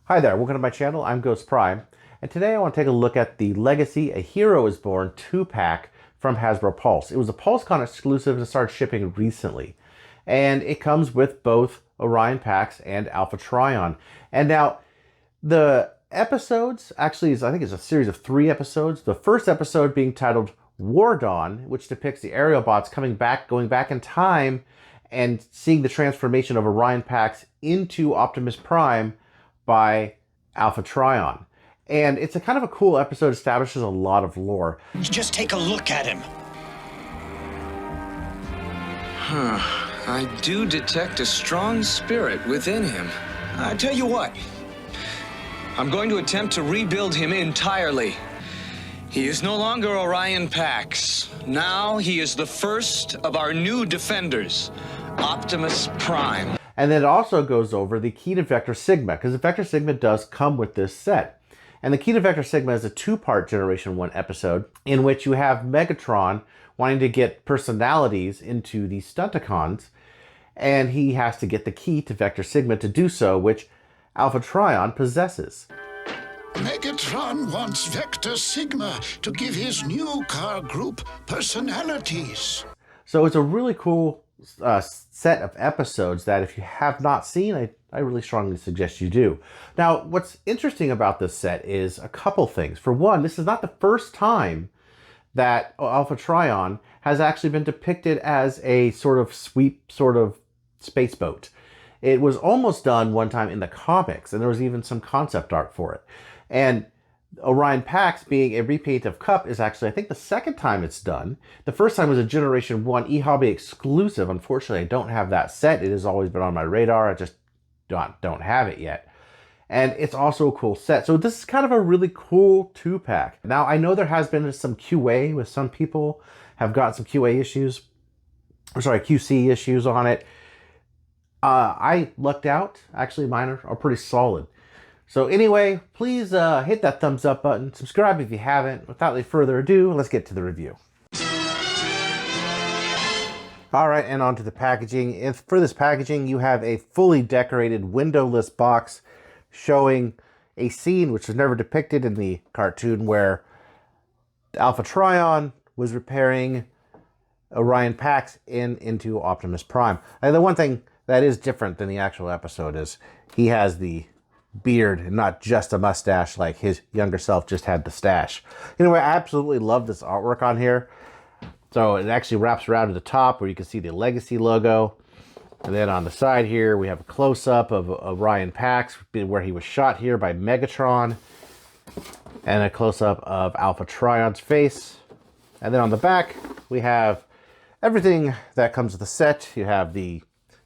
Hi there, welcome to my channel. I'm GhostPrime, and today I want to take a look at the Legacy A Hero is Born 2-pack from Hasbro Pulse. It was a PulseCon exclusive that started shipping recently, and it comes with both Orion Pax and Alpha Trion. And now, the episodes, actually, I think it's a series of 3 episodes. The first episode being titled War Dawn, which depicts the aerial bots going back in time and seeing the transformation of Orion Pax into Optimus Prime by Alpha Trion. And it's a kind of a cool episode, establishes a lot of lore. Just take a look at him. I do detect a strong spirit within him. I tell you what. I'm going to attempt to rebuild him entirely. He is no longer Orion Pax. Now he is the first of our new defenders, Optimus Prime. And then it also goes over the key to Vector Sigma, because the Vector Sigma does come with this set. And the key to Vector Sigma is a 2-part Generation 1 episode in which you have Megatron wanting to get personalities into the Stunticons, and he has to get the key to Vector Sigma to do so, which Alpha Trion possesses. Megatron wants Vector Sigma to give his new car group personalities. So it's a really cool set of episodes that if you have not seen, I really strongly suggest you do. Now, what's interesting about this set is a couple things. For one, this is not the first time that Alpha Trion has actually been depicted as a sort of sweep, sort of space boat. It was almost done one time in the comics, and there was even some concept art for it. And Orion Pax being a repaint of Cup is actually, I think, the second time it's done. The first time was a Generation 1 eHobby exclusive. Unfortunately, I don't have that set. It has always been on my radar. I just don't have it yet. And it's also a cool set. So this is kind of a really cool 2-pack. Now, I know there has been some QA with some people have gotten some QA issues, or sorry, QC issues on it. I lucked out. Actually, mine are pretty solid. So anyway, please hit that thumbs up button, subscribe if you haven't. Without any further ado, let's get to the review. All right, and on to the packaging. And for this packaging, you have a fully decorated windowless box showing a scene which was never depicted in the cartoon where Alpha Trion was repairing Orion Pax into Optimus Prime. And the one thing that is different than the actual episode is he has the beard and not just a mustache like his younger self just had the stash. Anyway, I absolutely love this artwork on here. So it actually wraps around to the top where you can see the Legacy logo. And then on the side here, we have a close-up of Orion Pax where he was shot here by Megatron. And a close-up of Alpha Trion's face. And then on the back, we have everything that comes with the set. You have the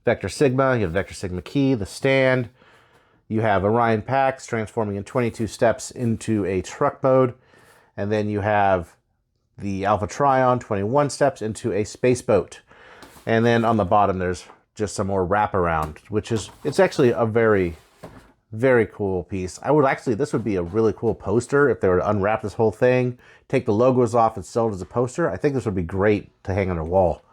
Vector Sigma, you have the Vector Sigma key, the stand. You have Orion Pax transforming in 22 steps into a truck mode. And then you have the Alpha Trion 21 steps into a space boat. And then on the bottom, there's just some more wraparound, which is, it's actually a very, very cool piece. This would be a really cool poster if they were to unwrap this whole thing, take the logos off and sell it as a poster. I think this would be great to hang on a wall.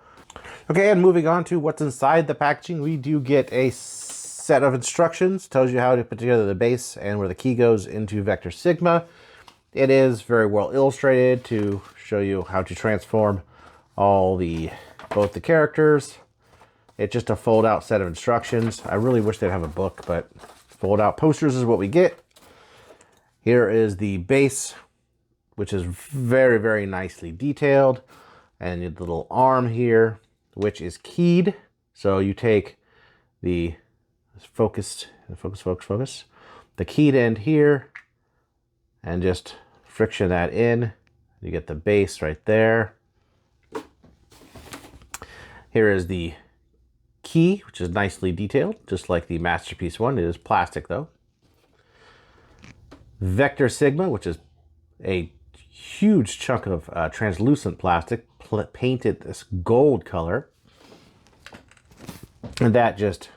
Okay, and moving on to what's inside the packaging, we do get a set of instructions, tells you how to put together the base and where the key goes into Vector Sigma. It is very well illustrated to show you how to transform both the characters. It's just a fold out set of instructions. I really wish they'd have a book, but fold out posters is what we get. Here is the base, which is very, very nicely detailed. And the little arm here, which is keyed. So you take the focus, the keyed end here, and just friction that in. You get the base right there. Here is the key, which is nicely detailed, just like the Masterpiece one. It is plastic though. Vector Sigma, which is a huge chunk of translucent plastic, painted this gold color. And that just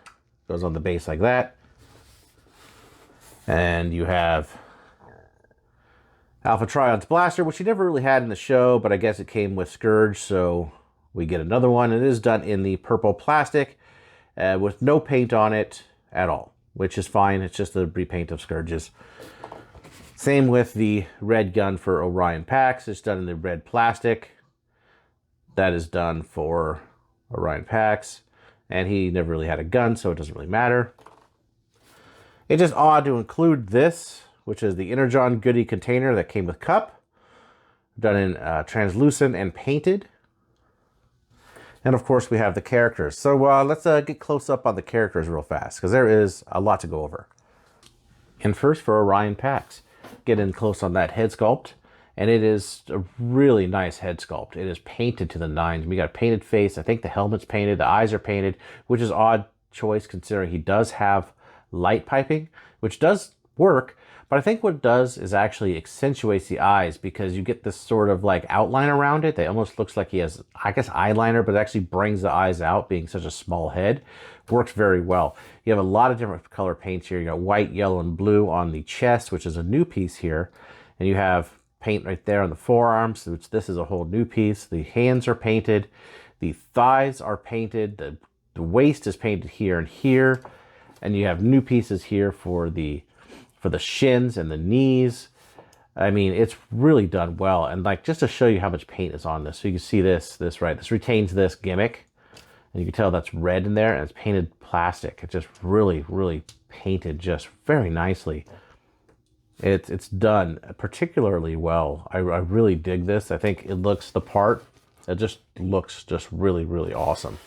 goes on the base like that. And you have Alpha Trion's blaster, which he never really had in the show, but I guess it came with Scourge, so we get another one. It is done in the purple plastic with no paint on it at all. which is fine. It's just the repaint of Scourges. Same with the red gun for Orion Pax. It's done in the red plastic. That is done for Orion Pax. And he never really had a gun, so it doesn't really matter. It's just odd to include this, which is the Energon goodie container that came with cup. Done in translucent and painted. And of course we have the characters. So let's get close up on the characters real fast, because there is a lot to go over. And first for Orion Pax. Get in close on that head sculpt. And it is a really nice head sculpt. It is painted to the nines. We got a painted face. I think the helmet's painted. The eyes are painted, which is odd choice considering he does have light piping, which does work. But I think what it does is actually accentuates the eyes, because you get this sort of like outline around it. That almost looks like he has, I guess, eyeliner, but it actually brings the eyes out, being such a small head. Works very well. You have a lot of different color paints here. You got white, yellow, and blue on the chest, which is a new piece here. And you have paint right there on the forearms, which this is a whole new piece. The hands are painted. The thighs are painted. The waist is painted here and here. And you have new pieces here for the shins and the knees. I mean, it's really done well. And like, just to show you how much paint is on this, so you can see this right. This retains this gimmick, and you can tell that's red in there, and it's painted plastic. It's just really, really painted just very nicely. It's done particularly well. I really dig this. I think it looks the part. It just looks just really, really awesome.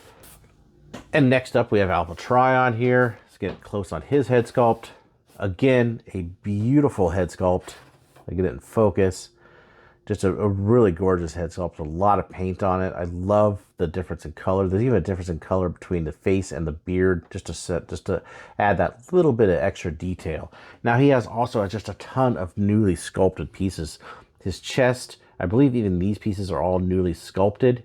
And next up, we have Alpha Trion here. Let's get close on his head sculpt. Again, a beautiful head sculpt. I get it in focus. Just a really gorgeous head sculpt. A lot of paint on it. I love the difference in color. There's even a difference in color between the face and the beard, just to add that little bit of extra detail. Now he has also just a ton of newly sculpted pieces. His chest, I believe even these pieces are all newly sculpted.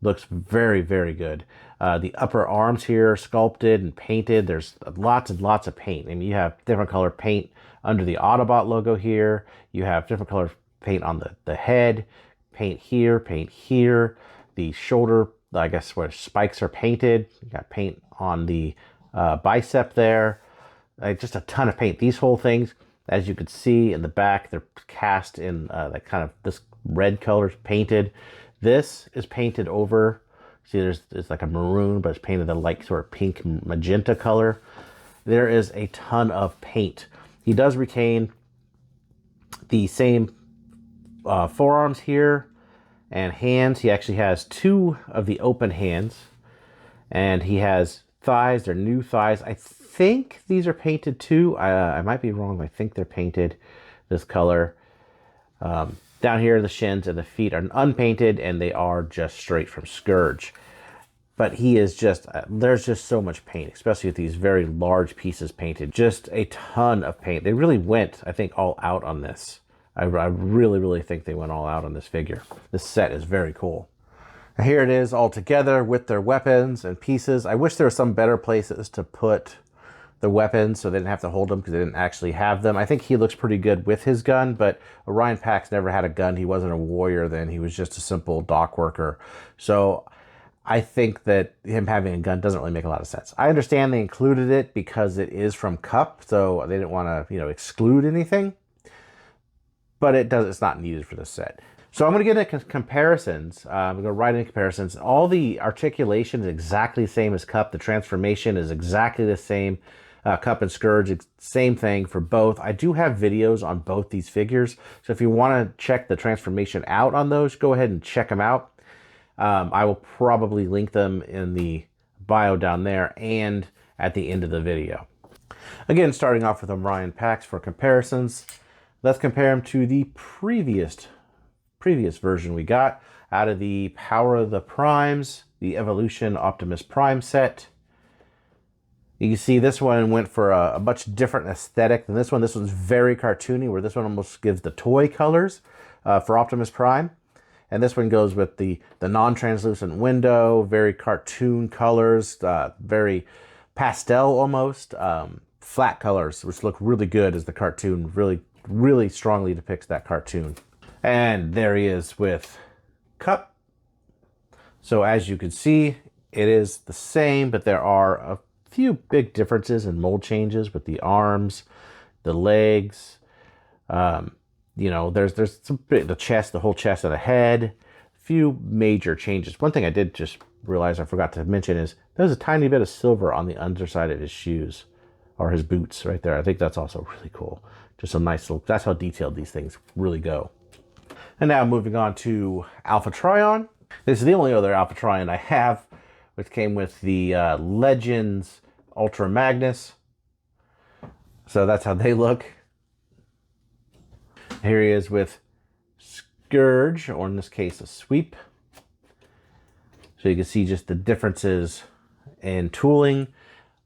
Looks very, very good. The upper arms here are sculpted and painted. There's lots and lots of paint. I mean, you have different color paint under the Autobot logo here. You have different color paint on the head, paint here. The shoulder, I guess where spikes are painted. You got paint on the bicep there. Just a ton of paint. These whole things, as you could see in the back, they're cast in that kind of this red color painted. This is painted over. See, it's like a maroon, but it's painted a like sort of pink magenta color. There is a ton of paint. He does retain the same forearms here and hands. He actually has two of the open hands, and he has thighs. They're new thighs. I think these are painted too. I might be wrong. I think they're painted this color. Down here, the shins and the feet are unpainted, and they are just straight from Scourge. But he is just, there's just so much paint, especially with these very large pieces painted. Just a ton of paint. They really went, I think, all out on this. I really, really think they went all out on this figure. This set is very cool. And here it is all together with their weapons and pieces. I wish there were some better places to put the weapons so they didn't have to hold them, because they didn't actually have them. I think he looks pretty good with his gun, but Orion Pax never had a gun. He wasn't a warrior then. He was just a simple dock worker. So I think that him having a gun doesn't really make a lot of sense. I understand they included it because it is from Cup, so they didn't want to, exclude anything. But it's not needed for this set. So I'm going to get into comparisons. I'm going to write in comparisons. All the articulation is exactly the same as Cup. The transformation is exactly the same. Cup and Scourge, same thing for both. I do have videos on both these figures, so if you want to check the transformation out on those, go ahead and check them out. I will probably link them in the bio down there and at the end of the video. Again, starting off with Orion Pax for comparisons. Let's compare him to the previous version we got out of the Power of the Primes, the Evolution Optimus Prime set. You can see this one went for a much different aesthetic than this one. This one's very cartoony, where this one almost gives the toy colors for Optimus Prime. And this one goes with the non-translucent window, very cartoon colors, very pastel almost, flat colors, which look really good as the cartoon really, really strongly depicts that cartoon. And there he is with Cup. So as you can see, it is the same, but there are a few big differences in mold changes with the arms, the legs. You know, there's some the chest, the whole chest and the head. A few major changes. One thing I did just realize I forgot to mention is there's a tiny bit of silver on the underside of his shoes or his boots right there. I think that's also really cool. Just a nice little, that's how detailed these things really go. And now moving on to Alpha Trion. This is the only other Alpha Trion I have, which came with the Legends Ultra Magnus. So that's how they look. Here he is with Scourge, or in this case, a sweep. So you can see just the differences in tooling.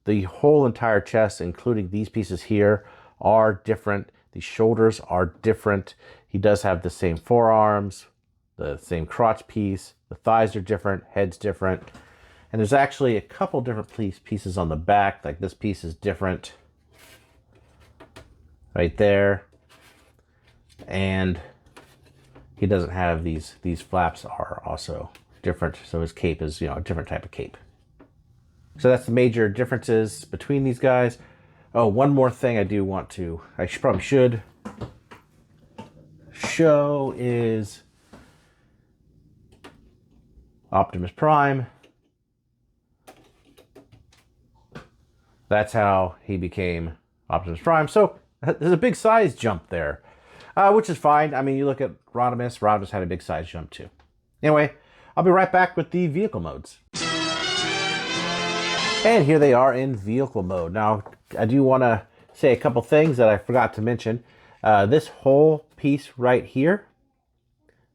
The whole entire chest, including these pieces here, are different. The shoulders are different. He does have the same forearms, the same crotch piece. The thighs are different, head's different. And there's actually a couple different pieces on the back. Like this piece is different right there. And he doesn't have these flaps are also different. So his cape is, you know, a different type of cape. So that's the major differences between these guys. Oh, one more thing I do want to, probably should show is Optimus Prime. That's how he became Optimus Prime. So there's a big size jump there, which is fine. I mean, you look at Rodimus. Rodimus had a big size jump too. Anyway, I'll be right back with the vehicle modes. And here they are in vehicle mode. Now, I do want to say a couple things that I forgot to mention. This whole piece right here,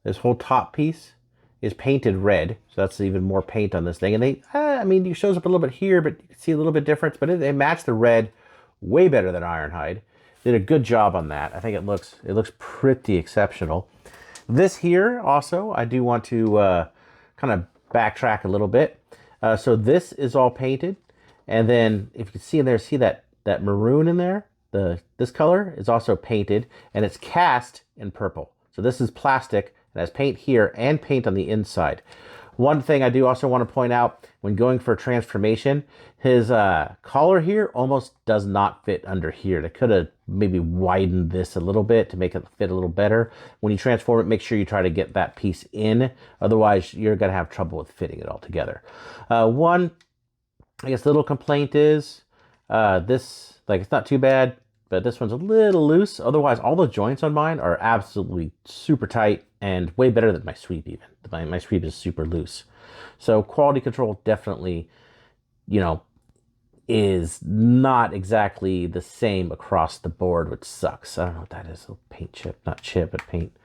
this whole top piece is painted red. So that's even more paint on this thing. And I mean, it shows up a little bit here, but you can see a little bit difference. But they match the red way better than Ironhide. Did a good job on that. I think it looks pretty exceptional. This here also, I do want to kind of backtrack a little bit. So this is all painted, and then if you can see in there, see that maroon in there? This color is also painted, and it's cast in purple. So this is plastic, and has paint here and paint on the inside. One thing I do also want to point out, when going for transformation, his collar here almost does not fit under here. They could have maybe widened this a little bit to make it fit a little better. When you transform it, make sure you try to get that piece in. Otherwise, you're going to have trouble with fitting it all together. One, I guess, little complaint is this, like, it's not too bad, but this one's a little loose. Otherwise, all the joints on mine are absolutely super tight and way better than my sweep even. My sweep is super loose. So quality control definitely, you know, is not exactly the same across the board, which sucks. I don't know what that is. A paint chip, not chip, but paint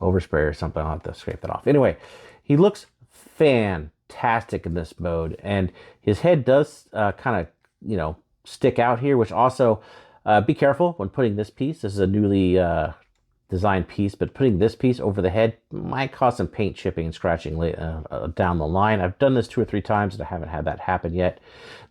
overspray or something. I'll have to scrape that off. Anyway, he looks fantastic in this mode, and his head does kind of, you know, stick out here, which also be careful when putting this piece. This is a newly designed piece, but putting this piece over the head might cause some paint chipping and scratching down the line. I've done this 2 or 3 times and I haven't had that happen yet.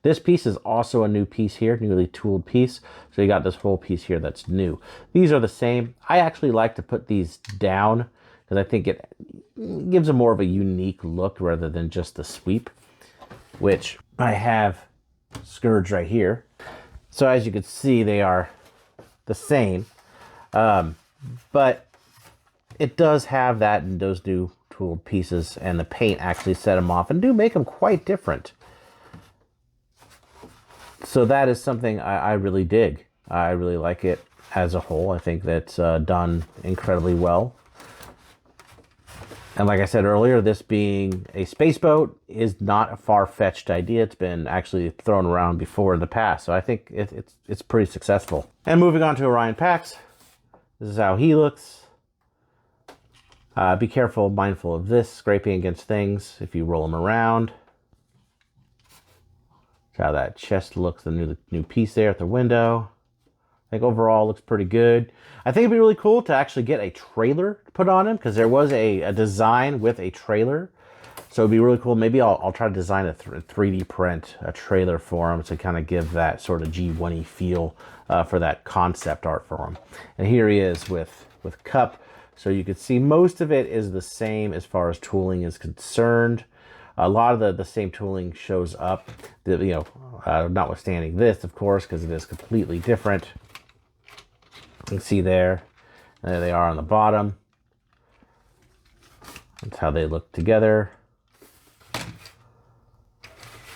This piece is also a new piece here, newly tooled piece. So you got this whole piece here that's new. These are the same. I actually like to put these down because I think it gives a more of a unique look rather than just the sweep, which I have Scourge right here. So as you can see, they are the same. But it does have that and those new tooled pieces, and the paint actually set them off and do make them quite different. So that is something I really dig. I really like it as a whole. I think that's done incredibly well. And like I said earlier, this being a space boat is not a far-fetched idea. It's been actually thrown around before in the past. So I think it's pretty successful. And moving on to Orion Pax. This is how he looks. Be careful, mindful of this, scraping against things if you roll them around. That's how that chest looks, the new piece there at the window. I think overall looks pretty good. I think it'd be really cool to actually get a trailer put on him, because there was a design with a trailer. So it'd be really cool. Maybe I'll try to design a 3D print a trailer for him to kind of give that sort of G1-y feel for that concept art for him. And here he is with Cup. So you can see most of it is the same as far as tooling is concerned. A lot of the same tooling shows up, notwithstanding this, of course, because it is completely different. You can see there they are on the bottom. That's how they look together.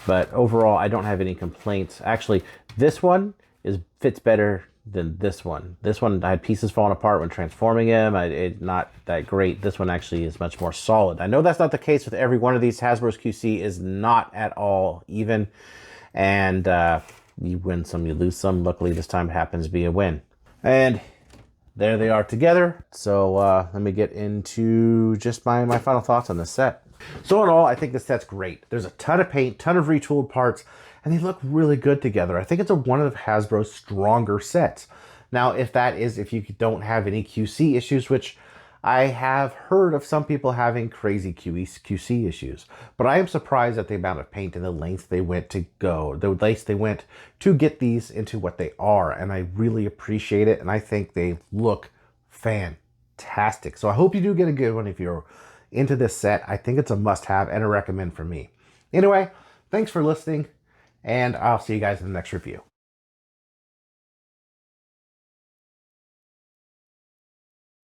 But overall, I don't have any complaints. Actually, this one fits better than this one. This one, I had pieces falling apart when transforming him. It's not that great. This one actually is much more solid. I know that's not the case with every one of these. Hasbro's QC is not at all even. And you win some, you lose some. Luckily, this time it happens to be a win. And there they are together. So let me get into just my final thoughts on this set. So in all, I think this set's great. There's a ton of paint, ton of retooled parts, and they look really good together. I think it's one of Hasbro's stronger sets. Now, if you don't have any QC issues, which I have heard of some people having crazy QC issues, but I am surprised at the amount of paint and the lengths they went to get these into what they are, and I really appreciate it, and I think they look fantastic. So I hope you do get a good one if you're into this set. I think it's a must-have and a recommend for me. Anyway, thanks for listening, and I'll see you guys in the next review.